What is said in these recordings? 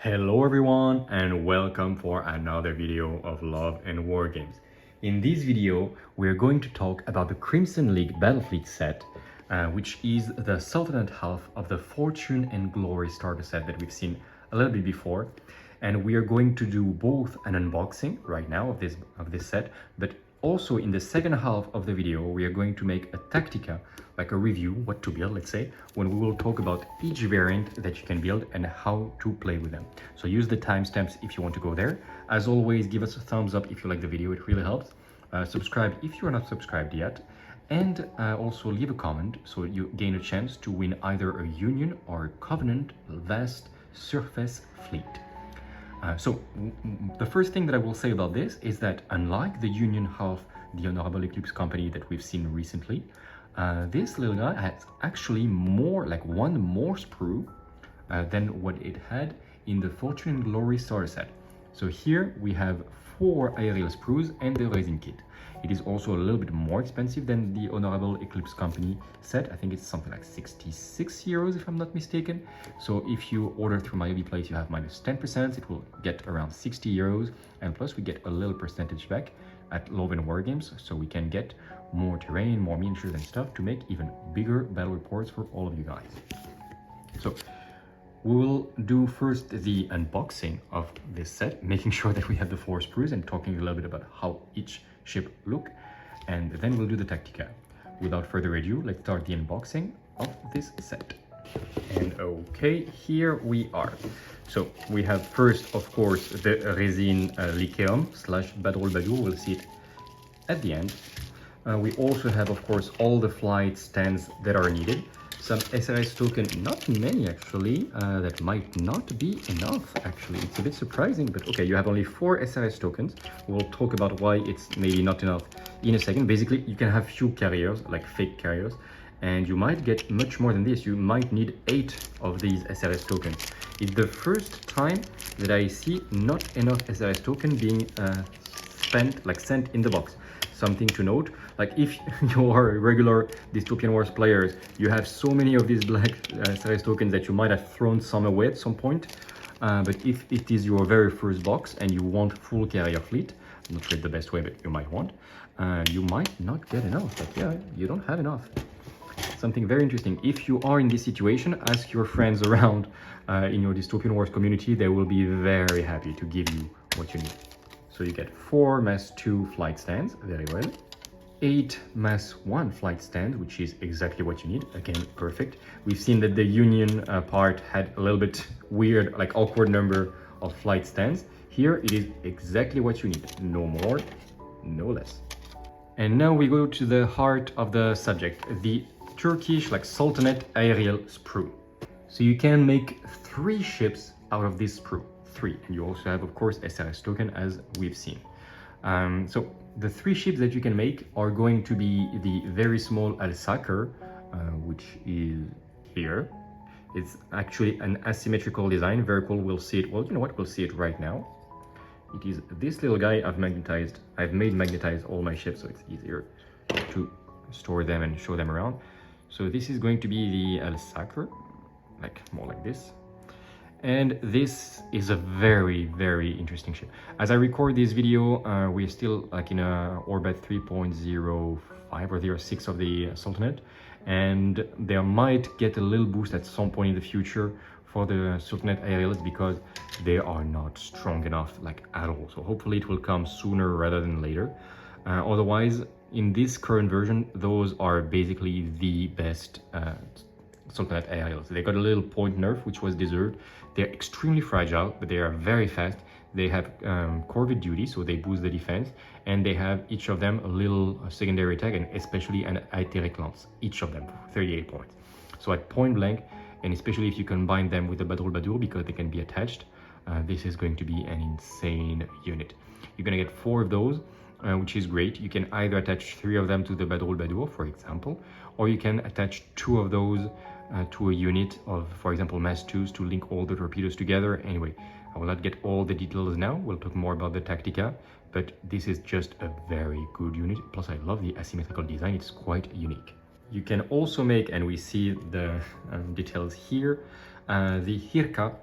Hello everyone and welcome for another video of Love and Wargames. In this video, we're going to talk about the Crimson League Battlefleet set, which is the Sultanate half of the Fortune and Glory starter set that we've seen a little bit before. And we are going to do both an unboxing right now of this set, but also in the second half of the video, we are going to make a Tactica, like a review, what to build, let's say, when we will talk about each variant that you can build and how to play with them. So use the timestamps if you want to go there. As always, give us a thumbs up if you like the video, it really helps. Subscribe if you are not subscribed yet. And also leave a comment so you gain a chance to win either a Union or a Covenant vast surface fleet. So the first thing that I will say about this is that unlike the Union half, the Honorable Eclipse company that we've seen recently, this little guy has actually one more sprue than what it had in the Fortune and Glory starter set. So here we have 4 aerial sprues and the resin kit. It is also a little bit more expensive than the Honorable Eclipse company set. I think it's something like 66 euros if I'm not mistaken. So if you order through my Place, you have minus 10%. It will get around 60 euros. And plus we get a little percentage back at Love and Wargames. So we can get more terrain, more miniatures and stuff to make even bigger battle reports for all of you guys. So we will do first the unboxing of this set, making sure that we have the 4 sprues and talking a little bit about how each ship look, and then we'll do the Tactica. Without further ado, let's start the unboxing of this set. And okay, here we are. So we have first, of course, the resin Lyceum / Badroulbadour. We'll see it at the end. We also have, of course, all the flight stands that are needed. Some SRS token, not many actually, that might not be enough actually. It's a bit surprising, but okay, you have only 4 SRS tokens. We'll talk about why it's maybe not enough in a second. Basically, you can have few carriers, like fake carriers, and you might get much more than this. You might need 8 of these SRS tokens. It's the first time that I see not enough SRS token being sent in the box. Something to note, like if you are regular Dystopian Wars players, you have so many of these black SRS tokens that you might have thrown some away at some point. But if it is your very first box and you want full carrier fleet, I'm not sure it's the best way, but you might want, you might not get enough. But yeah, you don't have enough. Something very interesting. If you are in this situation, ask your friends around in your Dystopian Wars community. They will be very happy to give you what you need. So you get 4 Mass 2 flight stands, very well. 8 Mass 1 flight stands, which is exactly what you need. Again, perfect. We've seen that the Union part had a little bit weird, like awkward number of flight stands. Here it is exactly what you need. No more, no less. And now we go to the heart of the subject, the Turkish Sultanate aerial sprue. So you can make 3 ships out of this sprue. 3, and you also have, of course, SRS token as we've seen. So the 3 ships that you can make are going to be the very small Alsaqr, which is here. It's actually an asymmetrical design, very cool. We'll see it. Well, you know what? We'll see it right now. It is this little guy. I've made magnetize all my ships, so it's easier to store them and show them around. So this is going to be the Alsaqr, more like this. And this is a very, very interesting ship. As I record this video, we're still in orbit 3.05 or 06 of the Sultanate, and they might get a little boost at some point in the future for the Sultanate aerials because they are not strong enough at all. So hopefully it will come sooner rather than later. Otherwise, in this current version, those are basically the best Sultanate aerials. They got a little point nerf, which was deserved. They're extremely fragile, but they are very fast. They have corvette duty, so they boost the defense, and they have each of them a little secondary attack, and especially an etheric lance, each of them, 38 points. So at point blank, and especially if you combine them with the Badroulbadour, because they can be attached, this is going to be an insane unit. You're gonna get 4 of those, which is great. You can either attach 3 of them to the Badroulbadour, for example, or you can attach 2 of those to a unit of, for example, Mass 2s to link all the torpedoes together. Anyway, I will not get all the details now. We'll talk more about the Tactica, but this is just a very good unit. Plus, I love the asymmetrical design. It's quite unique. You can also make, and we see the details here, the Hirka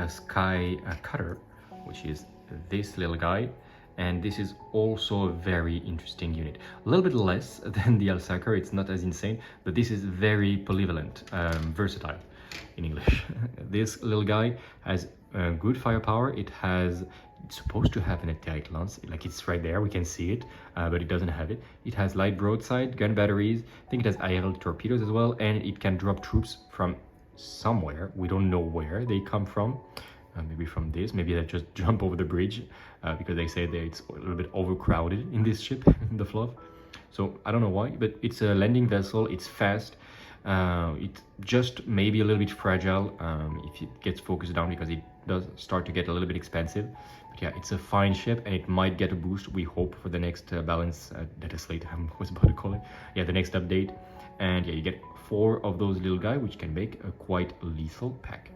Skycutter, which is this little guy. And this is also a very interesting unit. A little bit less than the Alsaqr, it's not as insane, but this is very polyvalent, versatile in English. This little guy has good firepower. It's supposed to have an etheric lance, like it's right there, we can see it, but it doesn't have it. It has light broadside, gun batteries, I think it has IRL torpedoes as well, and it can drop troops from somewhere. We don't know where they come from. Maybe from this, maybe they just jump over the bridge because they say that it's a little bit overcrowded in this ship, in the fluff. So I don't know why, but it's a landing vessel, it's fast. It's just maybe a little bit fragile if it gets focused down, because it does start to get a little bit expensive. But yeah, it's a fine ship and it might get a boost, we hope, for the next balance data slate, I was about to call it. Yeah, the next update. And yeah, you get 4 of those little guys, which can make a quite lethal pack.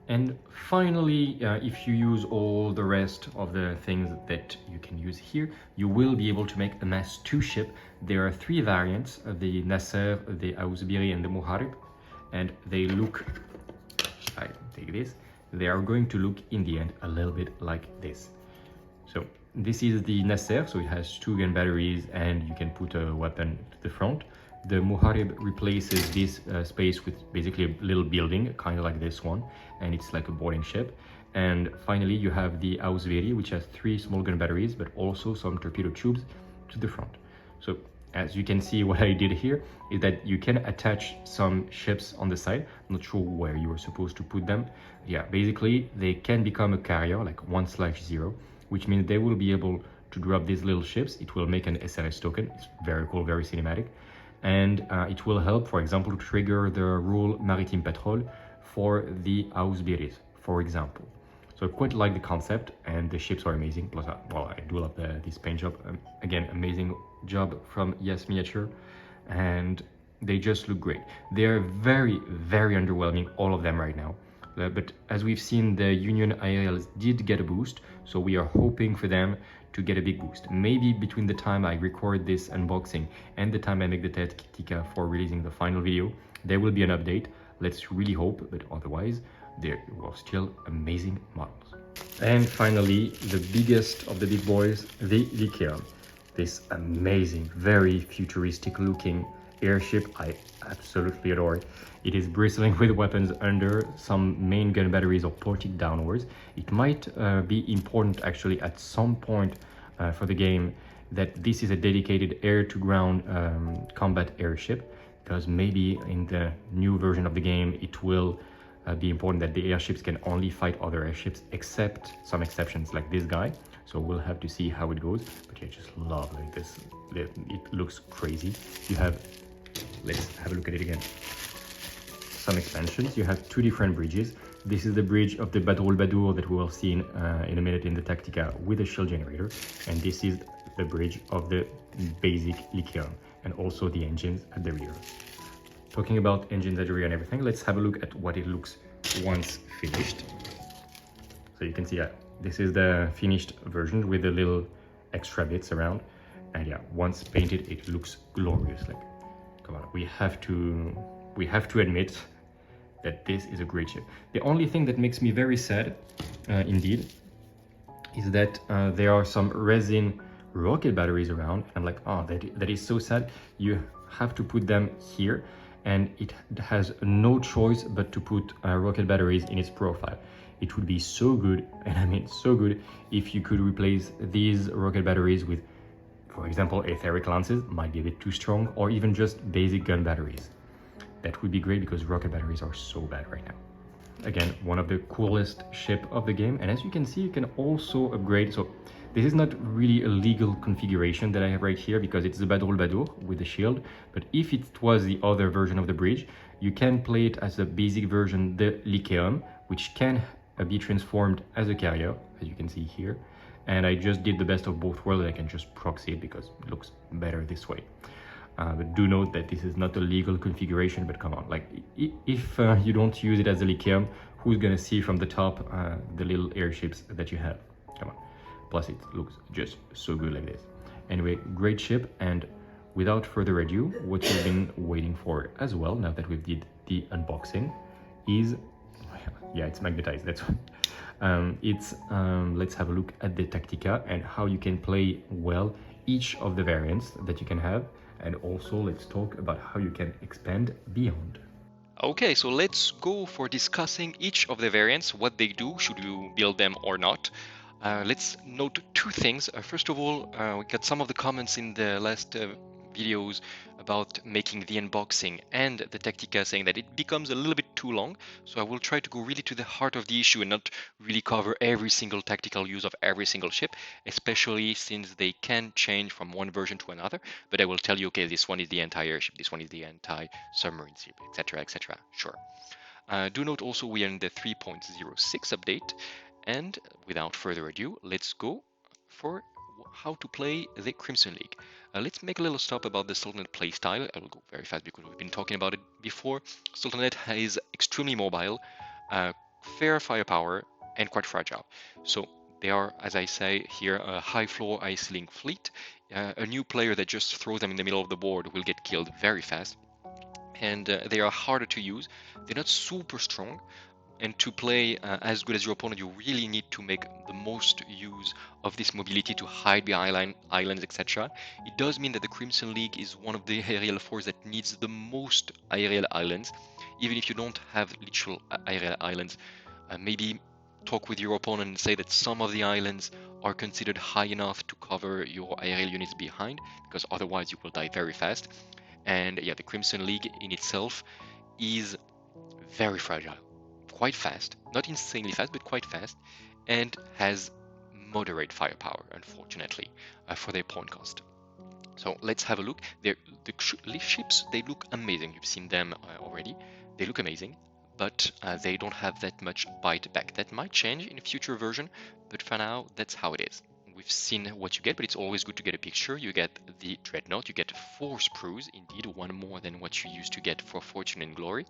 And finally, if you use all the rest of the things that you can use here, you will be able to make a Mass 2 ship. There are 3 variants, the Nasr, the Awsbiri and the Muharib, and they look, I take this, they are going to look in the end a little bit like this. So this is the Nasr, so it has 2 gun batteries and you can put a weapon to the front. The Muharib replaces this space with basically a little building, kind of like this one, and it's like a boarding ship. And finally, you have the Awsbiri, which has 3 small gun batteries, but also some torpedo tubes to the front. So as you can see, what I did here is that you can attach some ships on the side. I'm not sure where you are supposed to put them. Yeah, basically, they can become a carrier, like 1/0, which means they will be able to drop these little ships. It will make an SRS token. It's very cool, very cinematic. And it will help, for example, to trigger the rule Maritime Patrol for the Awsbiris, for example. So I quite like the concept, and the ships are amazing. Plus, well, I do love this paint job. Again, amazing job from Yes Miniature, and they just look great. They're very, very underwhelming, all of them right now. But as we've seen, the Union IRLs did get a boost, so we are hoping for them to get a big boost. Maybe between the time I record this unboxing and the time I make the Tactica for releasing the final video, there will be an update. Let's really hope, but otherwise, they are still amazing models. And finally, the biggest of the big boys, the Lyceum. This amazing, very futuristic looking airship I absolutely adore. It is bristling with weapons under, some main gun batteries are ported downwards. It might be important actually at some point for the game that this is a dedicated air-to-ground combat airship, because maybe in the new version of the game it will be important that the airships can only fight other airships, except some exceptions like this guy. So we'll have to see how it goes. But yeah, just love like this. It looks crazy. You have, let's have a look at it again. Some expansions. You have 2 different bridges. This is the bridge of the Badroulbadour that we will see in a minute in the Tactica with a shield generator. And this is the bridge of the basic Lyceum, and also the engines at the rear. Talking about engines at the rear and everything, let's have a look at what it looks once finished. So you can see this is the finished version with the little extra bits around. And yeah, once painted, it looks glorious. Like, come on, we have to admit that this is a great ship. The only thing that makes me very sad, indeed, is that there are some resin rocket batteries around. I'm like, oh, that is so sad. You have to put them here, and it has no choice but to put rocket batteries in its profile. It would be so good, and I mean so good, if you could replace these rocket batteries with, for example, etheric lances. Might be a bit too strong, or even just basic gun batteries. That would be great, because rocket batteries are so bad right now. Again, one of the coolest ship of the game, and as you can see, you can also upgrade. So this is not really a legal configuration that I have right here, because it's the Badroulbadour with the shield. But if it was the other version of the bridge, you can play it as a basic version, the Lyceum, which can be transformed as a carrier, as you can see here. And I just did the best of both worlds. I can just proxy it because it looks better this way. But do note that this is not a legal configuration, but come on, like if you don't use it as a Lyceum, who's gonna see from the top the little airships that you have? Come on. Plus it looks just so good like this. Anyway, great ship, and without further ado, what you've been waiting for as well, now that we did the unboxing, is Yeah, it's magnetized, that's one. Let's have a look at the Tactica and how you can play well each of the variants that you can have, and also let's talk about how you can expand beyond. Okay, so let's go for discussing each of the variants, what they do, should you build them or not. Let's note two things. First of all, we got some of the comments in the last videos about making the unboxing and the Tactica saying that it becomes a little bit too long. So I will try to go really to the heart of the issue and not really cover every single tactical use of every single ship, especially since they can change from one version to another. But I will tell you, okay, this one is the entire ship, this one is the anti-submarine ship, etc., etc. Sure. Do note also we are in the 3.06 update, and without further ado, let's go for how to play the Crimson League. Let's make a little stop about the Sultanate playstyle. I will go very fast because we've been talking about it before. Sultanate is extremely mobile, fair firepower, and quite fragile. So they are, as I say here, a high floor, high ceiling fleet. A new player that just throws them in the middle of the board will get killed very fast. And they are harder to use. They're not super strong, and to play as good as your opponent, you really need to make the most use of this mobility to hide behind islands, etc. It does mean that the Crimson League is one of the aerial forces that needs the most aerial islands. Even if you don't have literal aerial islands, maybe talk with your opponent and say that some of the islands are considered high enough to cover your aerial units behind, because otherwise you will die very fast. And yeah, the Crimson League in itself is very fragile, quite fast, not insanely fast, but quite fast, and has moderate firepower, unfortunately, for their point cost. So let's have a look. The ships, they look amazing. You've seen them already. They look amazing, but they don't have that much bite back. That might change in a future version, but for now, that's how it is. We've seen what you get, but it's always good to get a picture. You get the Dreadnought, you get 4 Sprues, indeed, one more than what you used to get for Fortune and Glory.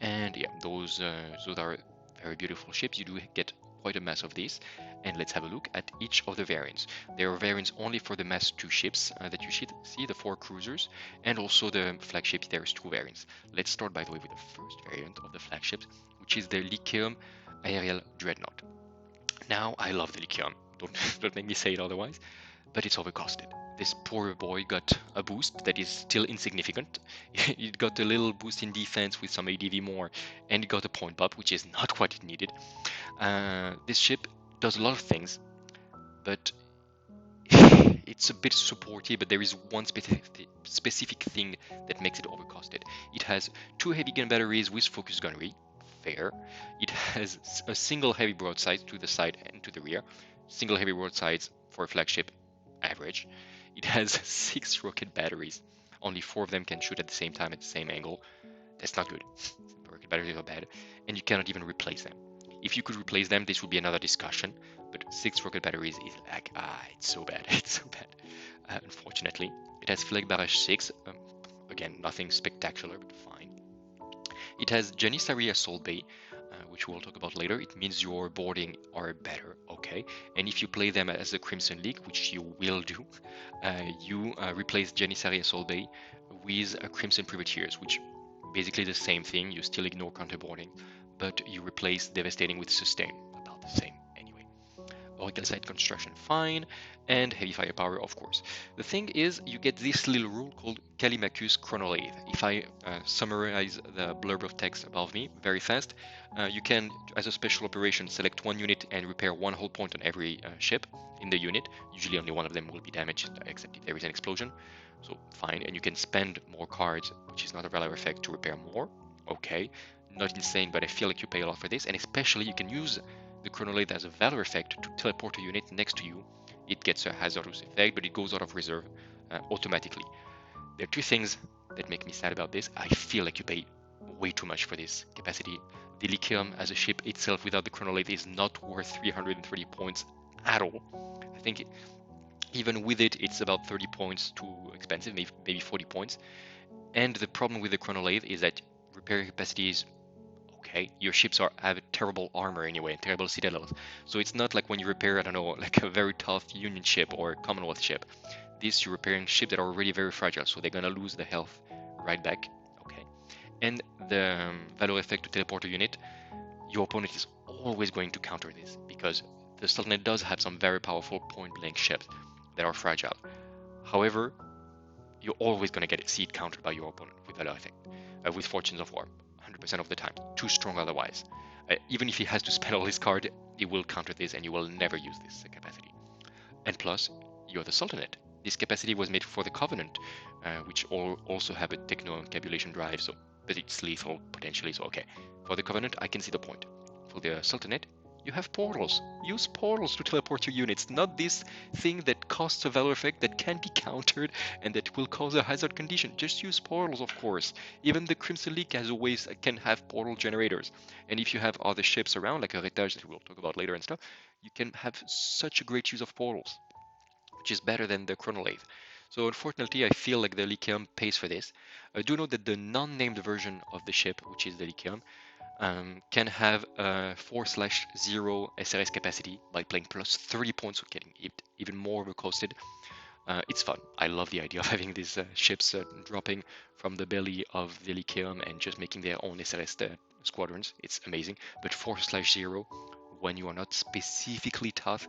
And yeah, those are very beautiful ships. You do get quite a mass of these. And let's have a look at each of the variants. There are variants only for the mass 2 ships that you should see, the 4 cruisers, and also the flagship. There's 2 variants. Let's start, by the way, with the first variant of the flagship, which is the Lyceum Aerial Dreadnought. Now, I love the Lyceum. Don't make me say it otherwise, but it's overcosted. This poor boy got a boost that is still insignificant. It got a little boost in defense with some ADV more, and it got a point buff, which is not what it needed. This ship does a lot of things, but it's a bit supporty, but there is one specific thing that makes it overcosted. It has 2 heavy gun batteries with focus gunnery, fair. It has a single heavy broadside to the side and to the rear. Single heavy broadsides for a flagship, average. It has 6 rocket batteries. Only 4 of them can shoot at the same time at the same angle. That's not good. Rocket batteries are bad, and you cannot even replace them. If you could replace them, this would be another discussion, but 6 rocket batteries is like, it's so bad, it's so bad. Unfortunately, it has flag barrage 6, again, nothing spectacular, but fine. It has Janissary Assault Bay, which we'll talk about later. It means your boarding are better, okay? And if you play them as a Crimson League, which you will do, you replace Janissary Assault Bay with a Crimson Privateers, which basically the same thing. You still ignore counterboarding, but you replace Devastating with Sustain, about the same anyway. Oracle site construction, fine, and heavy firepower, of course. The thing is, you get this little rule called Callimachus Chronolathe. If I summarize the blurb of text above me very fast, you can, as a special operation, select 1 unit and repair 1 hull point on every ship in the unit. Usually only 1 of them will be damaged, except if there is an explosion. So fine, and you can spend more cards, which is not a valor effect, to repair more. Okay, not insane, but I feel like you pay a lot for this, and especially you can use the Chronolathe as a valor effect to teleport a unit next to you. It gets a hazardous effect, but it goes out of reserve automatically. There are 2 things that make me sad about this. I feel like you pay way too much for this capacity. The Lyceum as a ship itself without the Chronolathe is not worth 330 points at all. I think even with it, it's about 30 points too expensive, maybe 40 points. And the problem with the Chronolathe is that repair capacity is okay. Your ships have terrible armor anyway, terrible citadels. So it's not like when you repair, I don't know, like a very tough Union ship or Commonwealth ship. This, you're repairing ships that are already very fragile, so they're gonna lose the health right back. Okay. And the valor effect to teleport a unit, your opponent is always going to counter this, because the Sultanate does have some very powerful point-blank ships that are fragile. However, you're always going to see it countered by your opponent with Valor effect, with Fortunes of War, 100% of the time. Too strong otherwise. Even if he has to spend all his card, he will counter this and you will never use this capacity. And plus, you're the Sultanate. This capacity was made for the Covenant, which also have a techno-encabulation drive, so but it's lethal potentially, so okay. For the Covenant, I can see the point. For the Sultanate, you have portals. Use portals to teleport your units, not this thing that costs a valor effect that can be countered and that will cause a hazard condition. Just use portals, of course. Even the Crimson League has ways can have portal generators. And if you have other ships around, like a Retaj that we'll talk about later and stuff, you can have such a great use of portals, which is better than the Chronolathe. So unfortunately, I feel like the Lyceum pays for this. I do know that the non-named version of the ship, which is the Lyceum, can have a 4/0 SRS capacity by playing +3 points, so getting it even more overcosted. It's fun. I love the idea of having these ships dropping from the belly of the Lyceum and just making their own SRS squadrons. It's amazing. But 4/0, when you are not specifically tough,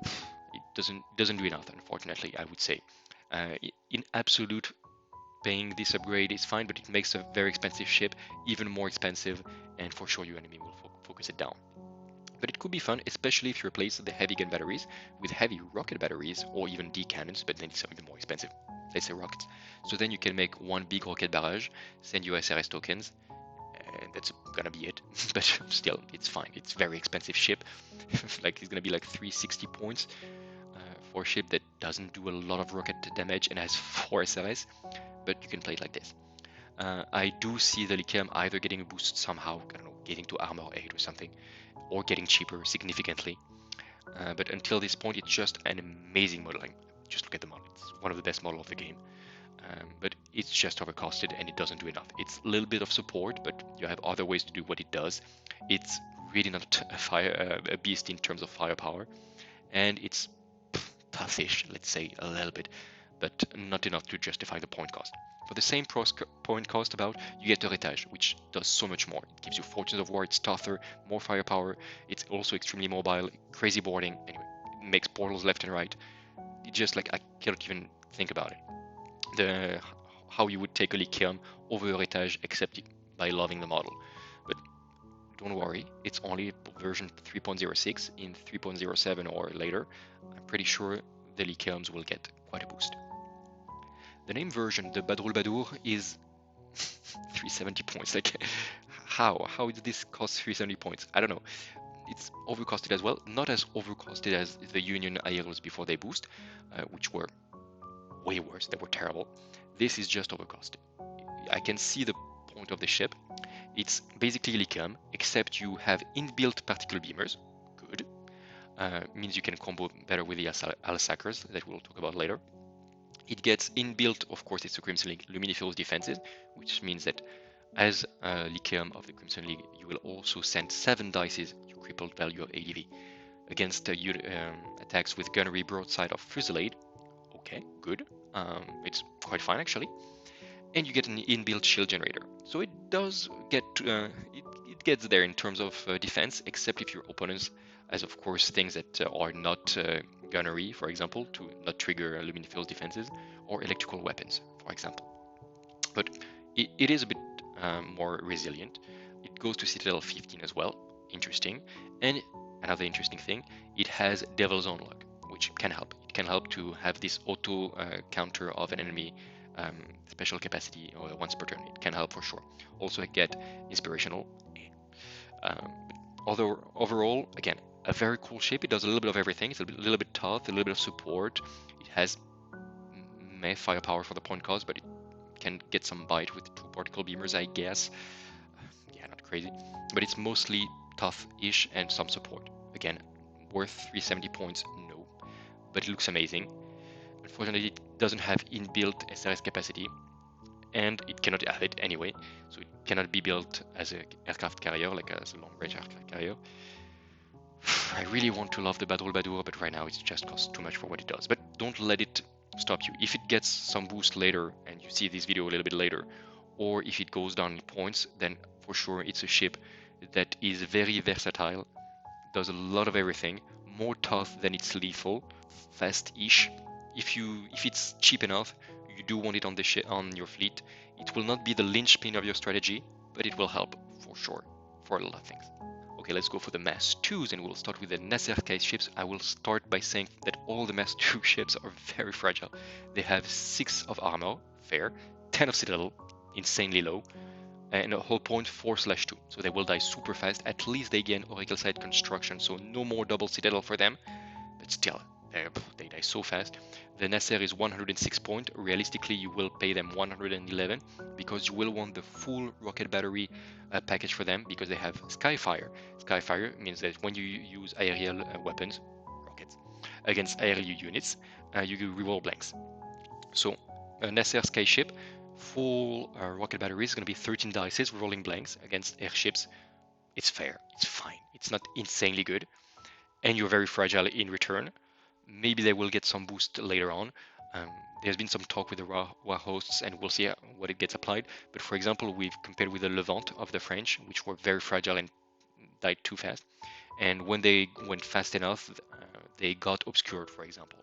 it doesn't do enough, unfortunately, I would say. In absolute, paying this upgrade is fine, but it makes a very expensive ship even more expensive, and for sure your enemy will focus it down. But it could be fun, especially if you replace the heavy gun batteries with heavy rocket batteries, or even D cannons, but then it's even more expensive. Let's say rockets. So then you can make one big rocket barrage, send your SRS tokens, and that's gonna be it. But still, it's fine. It's very expensive ship. Like it's gonna be like 360 points for a ship that doesn't do a lot of rocket damage and has 4 SRS. But you can play it like this. I do see the Lyceum either getting a boost somehow, I don't know, getting to armor 8 or something, or getting cheaper significantly. But until this point, it's just an amazing modeling. Just look at the model. It's one of the best models of the game. But it's just overcosted and it doesn't do enough. It's a little bit of support, but you have other ways to do what it does. It's really not a beast in terms of firepower, and it's toughish, let's say, a little bit, but not enough to justify the point cost. For the same point cost you get the Retaj, which does so much more. It gives you Fortunes of War, it's tougher, more firepower, it's also extremely mobile, crazy boarding, anyway, it makes portals left and right. It's just like, I cannot even think about it. How you would take a Lyceum over a Retaj except by loving the model. But don't worry, it's only version 3.06. In 3.07 or later, I'm pretty sure the Lyceums will get quite a boost. The name version, the Badroulbadour, is 370 points. Like, how did this cost 370 points? I don't know. It's overcosted as well. Not as overcosted as the Union Aeros before they boost, which were way worse. They were terrible. This is just overcosted. I can see the point of the ship. It's basically Lyceum, except you have inbuilt particle beamers. Good. Means you can combo better with the Alsaqrs that we'll talk about later. It gets inbuilt, of course, it's the Crimson League Luminiferous defenses, which means that as a Lyceum of the Crimson League, you will also send 7 dices to crippled value of ADV against attacks with gunnery, broadside, or fusillade. Okay, good. It's quite fine actually. And you get an inbuilt shield generator. So it does get it gets there in terms of defense, except if your opponents has, of course, things that are not gunnery, for example, to not trigger luminiferous defenses, or electrical weapons, for example. But it is a bit more resilient. It goes to Citadel 15 as well. Interesting. And another interesting thing, it has Devil's Own Luck, which can help. It can help to have this auto counter of an enemy special capacity or once per turn. It can help for sure. Also, I get Inspirational. Although overall, again, a very cool ship. It does a little bit of everything. It's a little bit tough, a little bit of support. It has firepower for the point cost, but it can get some bite with 2 particle beamers, I guess. Yeah, not crazy. But it's mostly tough-ish and some support. Again, worth 370 points? No. But it looks amazing. Unfortunately, it doesn't have inbuilt SRS capacity, and it cannot have it anyway, so it cannot be built as an aircraft carrier, like as a long-range aircraft carrier. I really want to love the Badroulbadour, but right now it just costs too much for what it does. But don't let it stop you. If it gets some boost later, and you see this video a little bit later, or if it goes down in points, then for sure it's a ship that is very versatile, does a lot of everything, more tough than it's lethal, fast-ish. If it's cheap enough, you do want it on on your fleet. It will not be the linchpin of your strategy, but it will help for sure for a lot of things. Okay, let's go for the Mass 2s, and we'll start with the Nasr Skyships. I will start by saying that all the Mass 2 ships are very fragile. They have 6 of armor, fair, 10 of citadel, insanely low, and a hull point 4/2. So they will die super fast. At least they gain Oracle side construction, so no more double citadel for them. But still, they die so fast. The Nasr is 106 point. Realistically, you will pay them 111 because you will want the full rocket battery package for them because they have Skyfire. Skyfire means that when you use aerial weapons, rockets, against aerial units, you reroll blanks. So a Nasr Skyship, full rocket battery is going to be 13 dices rolling blanks against airships. It's fair, it's fine, it's not insanely good, and you're very fragile in return. Maybe they will get some boost later on. There's been some talk with the War hosts, and we'll see what it gets applied. But for example, we've compared with the Levant of the French, which were very fragile and died too fast. And when they went fast enough, they got obscured, for example.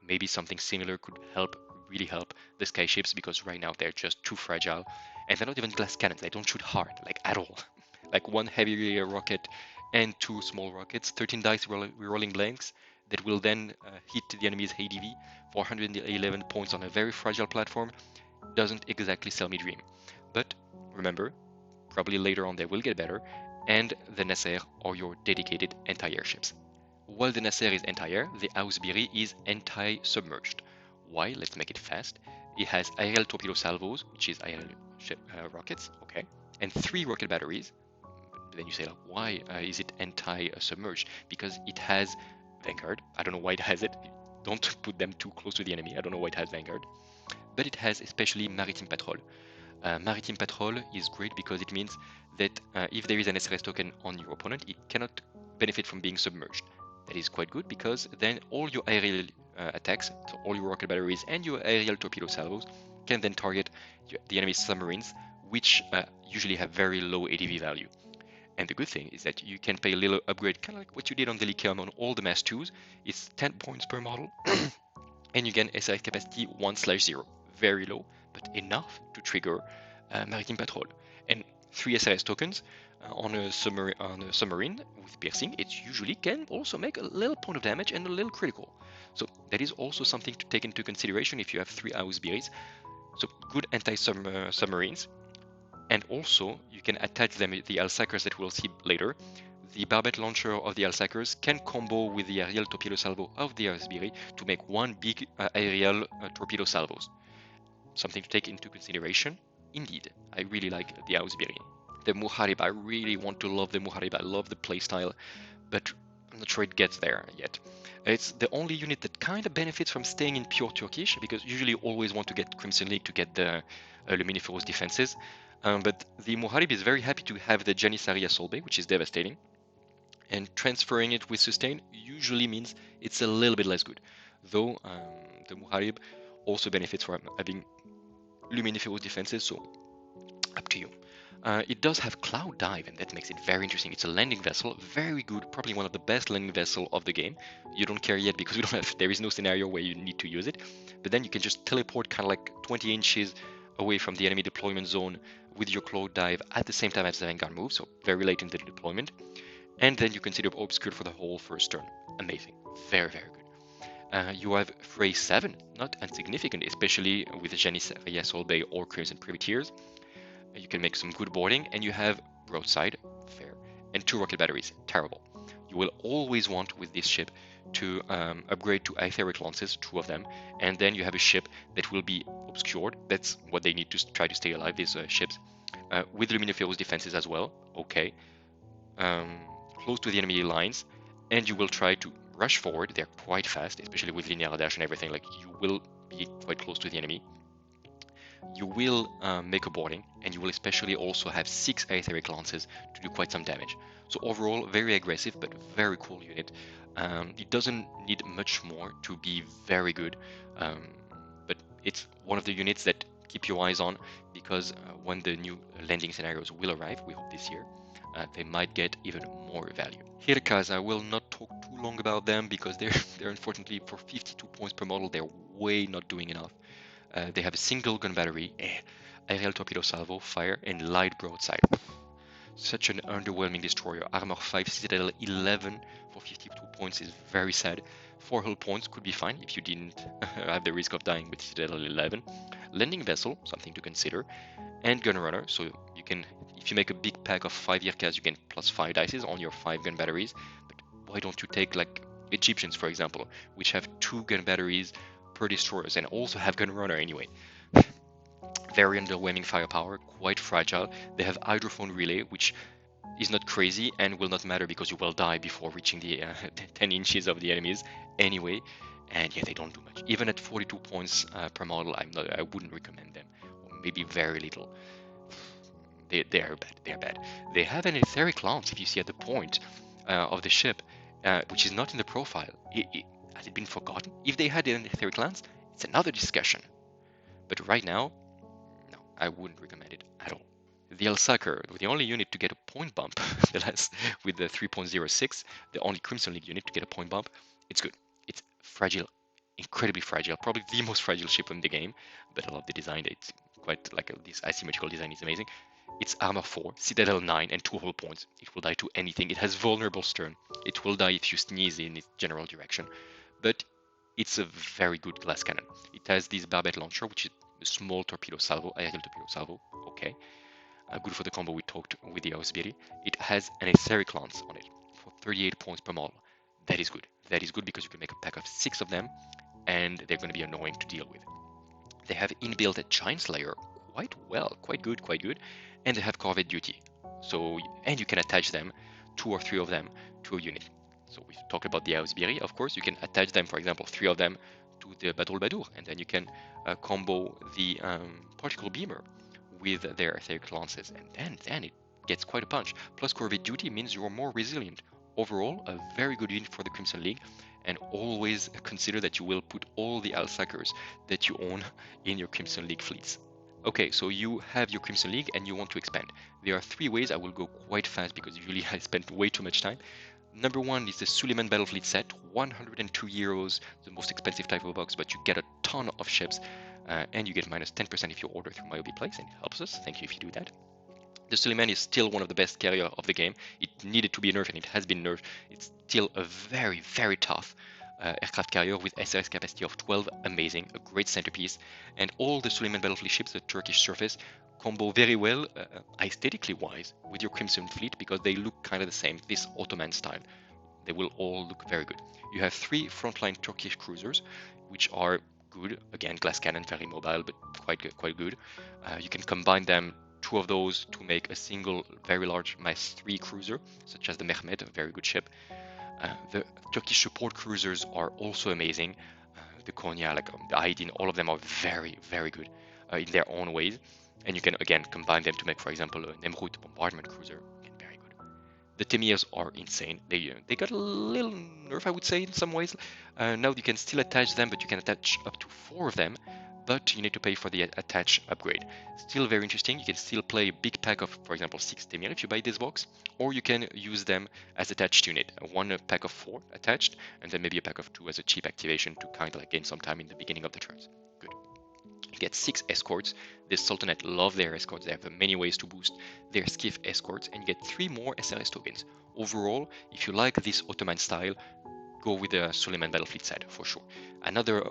Maybe something similar could really help the Skyships, because right now they're just too fragile. And they're not even glass cannons. They don't shoot hard, like at all. Like one heavy rocket and 2 small rockets, 13 dice rolling blanks that will then hit the enemy's ADV, 411 points on a very fragile platform, doesn't exactly sell me dream. But remember, probably later on they will get better, and the Nasr are your dedicated anti-airships. While the Nasr is anti-air, the Awsbiri is anti-submerged. Why? Let's make it fast. It has aerial torpedo salvos, which is aerial rockets, okay, and 3 rocket batteries. Then you say, like, why is it anti-submerged? Because it has Vanguard. I don't know why it has it. Don't put them too close to the enemy. I don't know why it has Vanguard. But it has especially Maritime Patrol. Maritime Patrol is great because it means that if there is an SRS token on your opponent, it cannot benefit from being submerged. That is quite good because then all your aerial attacks, so all your rocket batteries and your aerial torpedo salvos, can then target the enemy's submarines, which usually have very low ADV value. And the good thing is that you can pay a little upgrade, kind of like what you did on the Lyceum on all the Mass 2s. It's 10 points per model, and you gain SRS capacity 1/0. Very low, but enough to trigger Maritime Patrol. And 3 SRS tokens on a submarine with piercing, it usually can also make a little point of damage and a little critical. So that is also something to take into consideration if you have 3 Awsbiris. So good anti-submarines. And also, you can attach them the Alsaqrs that we'll see later. The barbette launcher of the Alsaqrs can combo with the aerial torpedo salvo of the Awsbiri to make one big aerial torpedo salvos. Something to take into consideration. Indeed, I really like the Awsbiri. The Muharib, I really want to love the Muharib. I love the playstyle, but I'm not sure it gets there yet. It's the only unit that kind of benefits from staying in pure Turkish, because usually you always want to get Crimson League to get the Luminiferous defenses. But the Muharib is very happy to have the Janissary Assault Bay, which is devastating. And transferring it with Sustain usually means it's a little bit less good. Though the Muharib also benefits from having Luminiferous defenses, so up to you. It does have Cloud Dive, and that makes it very interesting. It's a landing vessel, very good, probably one of the best landing vessels of the game. You don't care yet because there is no scenario where you need to use it. But then you can just teleport kind of like 20 inches away from the enemy deployment zone with your Cloud Dive at the same time as the Vanguard move, so very late in the deployment. And then you consider Obscured for the whole first turn. Amazing. Very, very good. You have Phrase 7, not insignificant, especially with Janissary Assault Bay or Crimson Privateers. You can make some good boarding, and you have Broadside, fair, and 2 rocket batteries, terrible. You will always want with this ship to upgrade to Etheric Lances, 2 of them, and then you have a ship that will be obscured. That's what they need to try to stay alive, these ships, with Luminiferous defenses as well, okay, close to the enemy lines, and you will try to rush forward. They're quite fast, especially with linear dash and everything, like you will be quite close to the enemy. You will make a boarding, and you will especially also have 6 Etheric Lances to do quite some damage. So overall, very aggressive, but very cool unit. It doesn't need much more to be very good, but it's one of the units that keep your eyes on, because when the new landing scenarios will arrive, we hope this year, they might get even more value. Hirkas, I will not talk too long about them because they're unfortunately for 52 points per model, they're way not doing enough. They have a single gun battery, aerial torpedo salvo, fire, and light broadside. Such an underwhelming destroyer. Armor 5, Citadel 11 for 52 points is very sad. 4 hull points could be fine if you didn't have the risk of dying with Citadel 11. Landing vessel, something to consider. And gun runner, so you can, if you make a big pack of 5 Hirkas, you can plus 5 dices on your 5 gun batteries. But why don't you take like Egyptians, for example, which have 2 gun batteries per destroyers and also have gun runner anyway. Very underwhelming firepower, quite fragile. They have hydrophone relay, which is not crazy and will not matter because you will die before reaching the 10 inches of the enemies anyway. And yeah, they don't do much. Even at 42 points per model, I wouldn't recommend them, or maybe very little. They are bad. They are bad. They have an etheric lance, if you see at the point of the ship, which is not in the profile. Has it been forgotten? If they had an etheric lance, it's another discussion. But right now, no, I wouldn't recommend it at all. The Alsaqr, the only unit to get a point bump, with the 3.06, the only Crimson League unit to get a point bump, it's good. It's fragile, incredibly fragile, probably the most fragile ship in the game, but I love the design. It's quite like this asymmetrical design is amazing. It's armor 4, Citadel 9, and 2 hull points. It will die to anything. It has vulnerable stern. It will die if you sneeze in its general direction, but it's a very good glass cannon. It has this barbette launcher, which is a small torpedo salvo, aerial torpedo salvo, okay. Good for the combo we talked with the Awsbiri. It has an etheric lance on it for 38 points per model. That is good. That is good because you can make a pack of 6 of them, and they're going to be annoying to deal with. They have inbuilt a Giant Slayer quite well, quite good, and they have Corvette duty. So, and you can attach them, 2 or 3 of them, to a unit. So we talked about the Awsbiri, of course. You can attach them, for example, 3 of them to the Badroulbadour, and then you can combo the particle beamer with their etheric lances, and then it gets quite a punch. Plus Corvette duty means you're more resilient. Overall, a very good unit for the Crimson League, and always consider that you will put all the Alsaqrs that you own in your Crimson League fleets. Okay, so you have your Crimson League and you want to expand. There are 3 ways. I will go quite fast because usually I spent way too much time. Number 1 is the Suleiman Battlefleet Set, 102 euros, the most expensive type of box, but you get a ton of ships, and you get minus 10% if you order through MyOBPlace, and it helps us. Thank you if you do that. The Suleiman is still one of the best carrier of the game. It needed to be nerfed, and it has been nerfed. It's still a very, very tough aircraft carrier with SRS capacity of 12, amazing, a great centerpiece, and all the Suleiman Battlefleet ships, the Turkish surface, combo very well, aesthetically wise, with your Crimson fleet because they look kind of the same, this Ottoman style. They will all look very good. You have 3 frontline Turkish cruisers, which are good. Again, glass cannon, very mobile, but quite good. You can combine them, 2 of those, to make a single very large Mass 3 cruiser, such as the Mehmet, a very good ship. The Turkish support cruisers are also amazing. The Konya, like the Aydin, all of them are very, very good in their own ways. And you can, again, combine them to make, for example, an Nemrut bombardment cruiser. Again, very good. The Temirs are insane. They got a little nerf, I would say, in some ways. Now you can still attach them, but you can attach up to 4 of them. But you need to pay for the attach upgrade. Still very interesting. You can still play a big pack of, for example, 6 Temir if you buy this box, or you can use them as attached unit. 1 pack of 4 attached, and then maybe a pack of 2 as a cheap activation to kind of like gain some time in the beginning of the turns. Good. You get 6 escorts. The Sultanate love their escorts. They have many ways to boost their skiff escorts, and you get 3 more SRS tokens. Overall, if you like this Ottoman style, go with the Suleiman Battlefleet set for sure. Another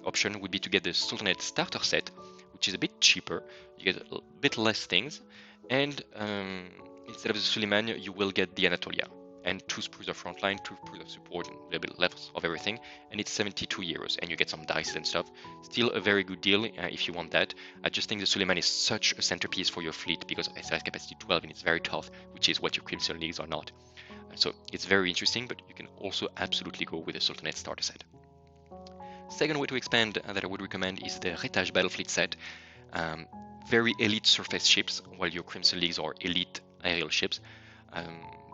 option would be to get the Sultanate starter set, which is a bit cheaper. You get a bit less things, and instead of the Suleiman, you will get the Anatolia and 2 sprues of frontline, 2 sprues of support, and a little bit levels of everything, and it's 72 euros, and you get some dice and stuff. Still a very good deal if you want that. I just think the Suleiman is such a centerpiece for your fleet because it has capacity 12 and it's very tough, which is what your Crimson Leagues are not. So it's very interesting, but you can also absolutely go with the Sultanate starter set. Second way to expand that I would recommend is the Retaj Battlefleet Set. Very elite surface ships, while your Crimson Leagues are elite aerial ships.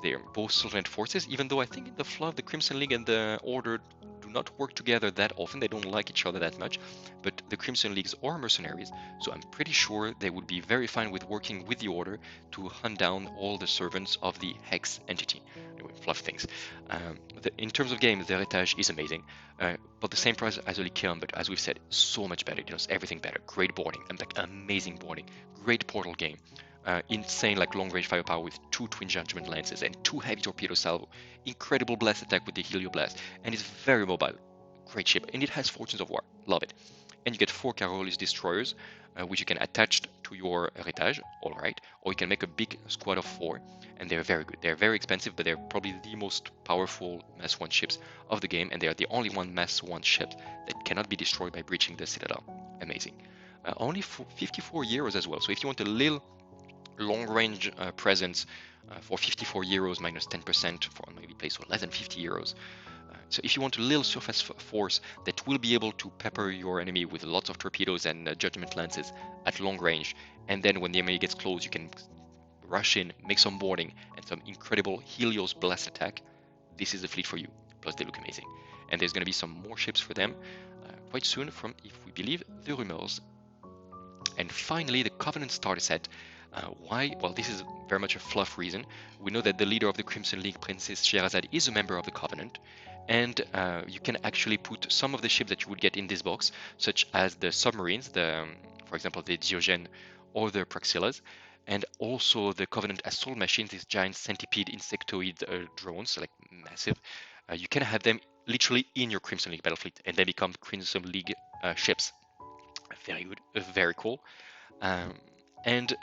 They're both Sultanate forces, even though I think in the fluff the Crimson League and the Order do not work together that often. They don't like each other that much, but the Crimson Leagues are mercenaries, so I'm pretty sure they would be very fine with working with the Order to hunt down all the servants of the Hex entity. Anyway, fluff things. In terms of game, the Retaj is amazing, but the same price as a Lyceum, but as we've said, so much better. It does everything better. Great boarding, and like amazing boarding. Great portal game. Insane like long range firepower with 2 twin judgment lances and 2 heavy torpedo salvo, incredible blast attack with the helioblast, and it's very mobile. Great ship, and it has Fortunes of War. Love it. And you get 4 Carolus destroyers, which you can attach to your Retaj, all right, or you can make a big squad of 4, and they're very good. They're very expensive, but they're probably the most powerful Mass 1 ships of the game, and they are the only one Mass 1 ship that cannot be destroyed by breaching the Citadel. Amazing. Only for 54 euros as well, so if you want a little long-range presence for 54 euros minus 10% for maybe place for less than 50 euros. So if you want a little surface force that will be able to pepper your enemy with lots of torpedoes and judgment lances at long range, and then when the enemy gets close, you can rush in, make some boarding, and some incredible Helios blast attack, this is the fleet for you. Plus they look amazing. And there's going to be some more ships for them quite soon from, if we believe, the rumors. And finally, the Covenant starter set. Why? Well, this is very much a fluff reason. We know that the leader of the Crimson League, Princess Sheherazade, is a member of the Covenant, and you can actually put some of the ships that you would get in this box, such as the submarines, for example, the Diogen or the Praxillas, and also the Covenant assault machines, these giant centipede insectoid drones, like massive. You can have them literally in your Crimson League battle fleet, and they become Crimson League ships. Very good, very cool. And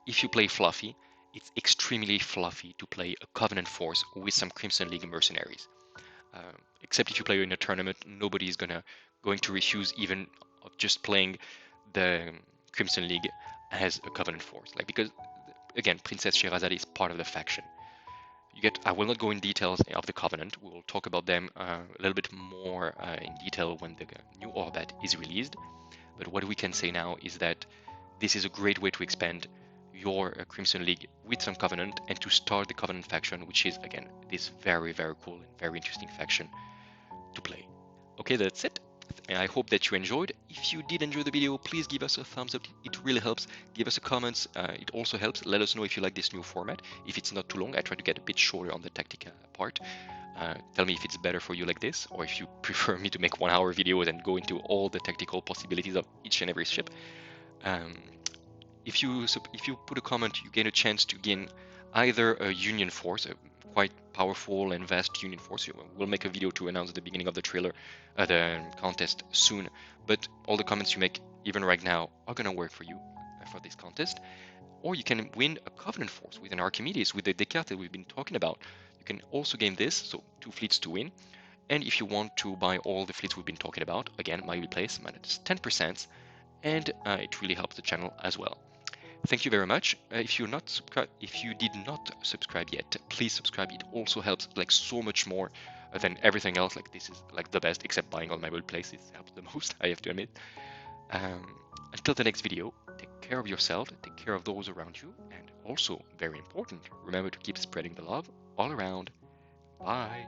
if you play fluffy, it's extremely fluffy to play a Covenant force with some Crimson League mercenaries. Except if you play in a tournament, nobody is going to refuse even of just playing the Crimson League as a Covenant force. Like, because again, Princess Sheherazade is part of the faction. I will not go in details of the Covenant. We will talk about them a little bit more in detail when the new Orbat is released. But what we can say now is that this is a great way to expand your Crimson League with some Covenant and to start the Covenant faction, which is, again, this very, very cool and very interesting faction to play. Okay, that's it. And I hope that you enjoyed. If you did enjoy the video, please give us a thumbs up. It really helps. Give us a comment. It also helps. Let us know if you like this new format. If it's not too long, I try to get a bit shorter on the Tactica part. Tell me if it's better for you like this, or if you prefer me to make 1-hour videos and go into all the tactical possibilities of each and every ship. If you put a comment, you gain a chance to gain either a Union force, a quite powerful and vast Union force. We'll make a video to announce at the beginning of the trailer, the contest soon. But all the comments you make, even right now, are gonna work for you for this contest. Or you can win a Covenant force with an Archimedes, with the Descartes that we've been talking about. You can also gain this, so 2 fleets to win. And if you want to buy all the fleets we've been talking about, again, my replace minus 10%, and it really helps the channel as well. Thank you very much. If you did not subscribe yet, please subscribe. It also helps like so much more than everything else. Like, this is like the best, except buying all my world places helps the most, I have to admit. Until the next video, take care of yourself, take care of those around you, and also, very important, remember to keep spreading the love all around. Bye.